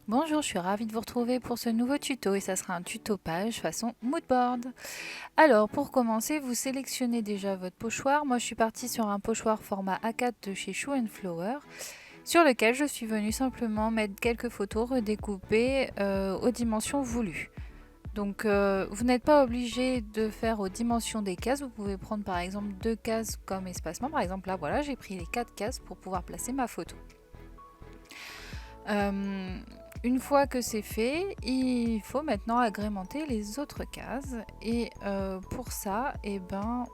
Bonjour, je suis ravie de vous retrouver pour ce nouveau tuto et ça sera un tuto page façon moodboard. Alors pour commencer, vous sélectionnez déjà votre pochoir. Moi je suis partie sur un pochoir format A4 de chez Shoe Flower sur lequel je suis venue simplement mettre quelques photos redécoupées aux dimensions voulues. Donc vous n'êtes pas obligé de faire aux dimensions des cases, vous pouvez prendre par exemple 2 cases comme espacement. Par exemple là voilà, j'ai pris les 4 cases pour pouvoir placer ma photo. Une fois que c'est fait, il faut maintenant agrémenter les autres cases et pour ça,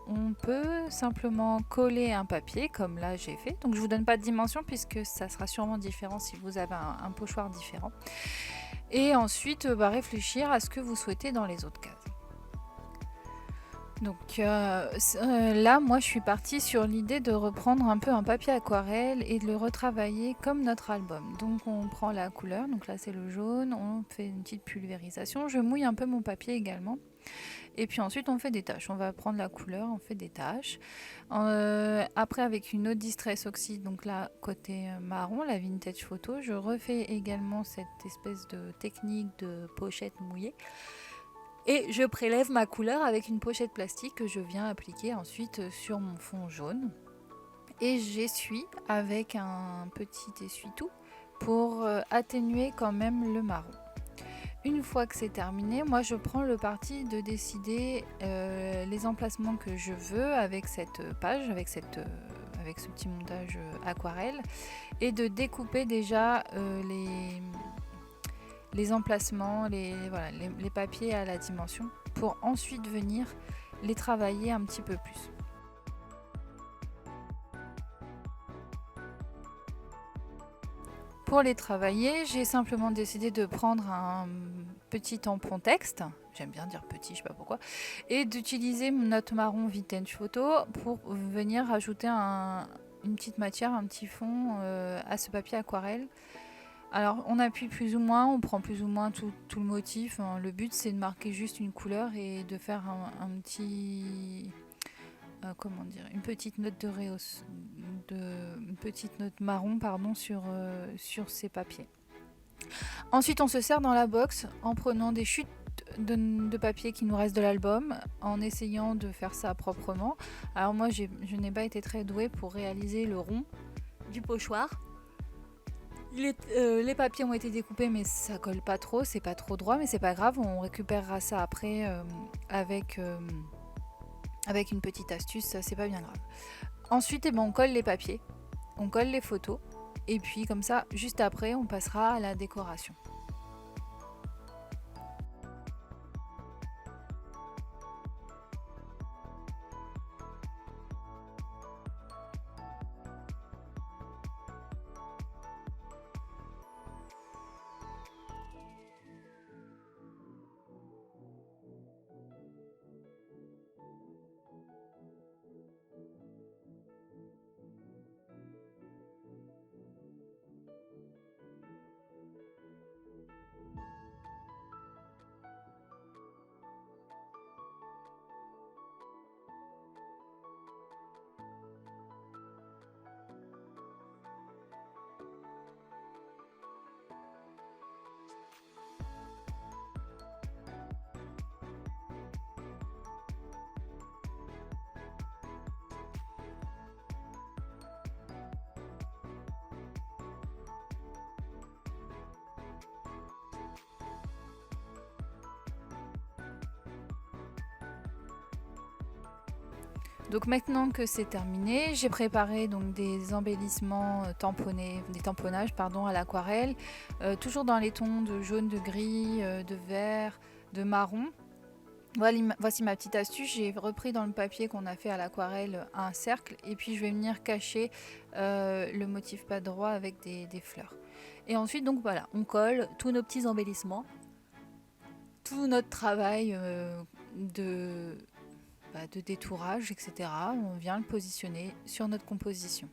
on peut simplement coller un papier comme là j'ai fait. Donc je vous donne pas de dimension puisque ça sera sûrement différent si vous avez un pochoir différent. Et ensuite réfléchir à ce que vous souhaitez dans les autres cases. Donc là, moi, je suis partie sur l'idée de reprendre un peu un papier aquarelle et de le retravailler comme notre album. Donc on prend la couleur, donc là c'est le jaune, on fait une petite pulvérisation. Je mouille un peu mon papier également. Et puis ensuite on fait des taches. On va prendre la couleur, on fait des taches. Après avec une autre Distress Oxide, donc là côté marron, la Vintage Photo, je refais également cette espèce de technique de pochette mouillée. Et je prélève ma couleur avec une pochette plastique que je viens appliquer ensuite sur mon fond jaune. Et j'essuie avec un petit essuie-tout pour atténuer quand même le marron. Une fois que c'est terminé, moi je prends le parti de décider les emplacements que je veux avec cette page, avec ce petit montage aquarelle, et de découper déjà les emplacements, les papiers à la dimension pour ensuite venir les travailler un petit peu plus. Pour les travailler, j'ai simplement décidé de prendre un petit tampon texte, j'aime bien dire petit, je sais pas pourquoi, et d'utiliser mon note marron Vintage Photo pour venir rajouter une petite matière, un petit fond à ce papier aquarelle. Alors on appuie plus ou moins, on prend plus ou moins tout le motif. Le but c'est de marquer juste une couleur et de faire un petit... comment dire, une petite note une petite note marron sur ces papiers. Ensuite on se sert dans la box en prenant des chutes de papier qui nous reste de l'album, en essayant de faire ça proprement. Alors moi je n'ai pas été très douée pour réaliser le rond du pochoir. Les papiers ont été découpés mais ça colle pas trop, c'est pas trop droit, mais c'est pas grave, on récupérera ça après avec une petite astuce, ça c'est pas bien grave. Ensuite on colle les papiers, on colle les photos et puis comme ça juste après on passera à la décoration. Donc maintenant que c'est terminé, j'ai préparé donc des embellissements tamponnés, des tamponnages à l'aquarelle, toujours dans les tons de jaune, de gris, de vert, de marron. Voici ma petite astuce, j'ai repris dans le papier qu'on a fait à l'aquarelle un cercle et puis je vais venir cacher le motif pas droit avec des fleurs. Et ensuite donc voilà, on colle tous nos petits embellissements, tout notre travail de détourage, etc. On vient le positionner sur notre composition.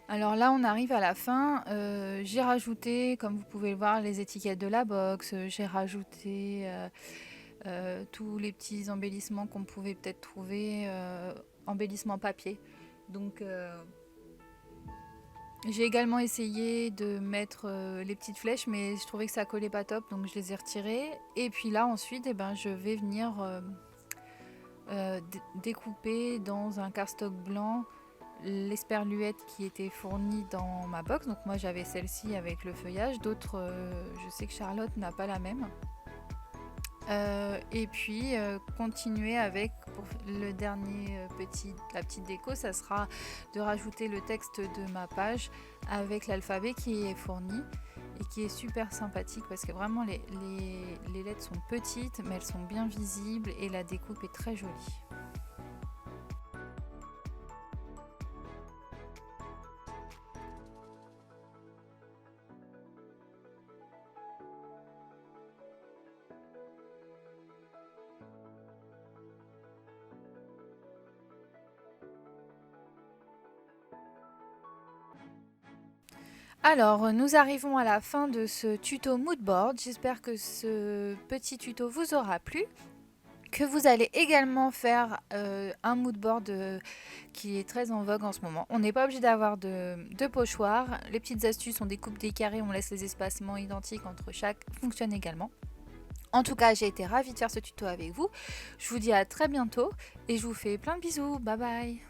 Alors là, on arrive à la fin. J'ai rajouté, comme vous pouvez le voir, les étiquettes de la box. J'ai rajouté tous les petits embellissements qu'on pouvait peut-être trouver, embellissements papier. Donc j'ai également essayé de mettre les petites flèches, mais je trouvais que ça collait pas top, donc je les ai retirées. Et puis là, ensuite, eh ben, je vais venir découper dans un cardstock blanc l'esperluette qui était fournie dans ma box. Donc moi j'avais celle-ci avec le feuillage, d'autres je sais que Charlotte n'a pas la même. Et puis continuer avec, pour le dernier la petite déco, ça sera de rajouter le texte de ma page avec l'alphabet qui est fourni et qui est super sympathique parce que vraiment les lettres sont petites mais elles sont bien visibles et la découpe est très jolie. Alors, nous arrivons à la fin de ce tuto moodboard. J'espère que ce petit tuto vous aura plu, que vous allez également faire un moodboard qui est très en vogue en ce moment. On n'est pas obligé d'avoir de pochoir. Les petites astuces, on découpe des carrés, on laisse les espacements identiques entre chaque, fonctionne également. En tout cas, j'ai été ravie de faire ce tuto avec vous. Je vous dis à très bientôt et je vous fais plein de bisous. Bye bye.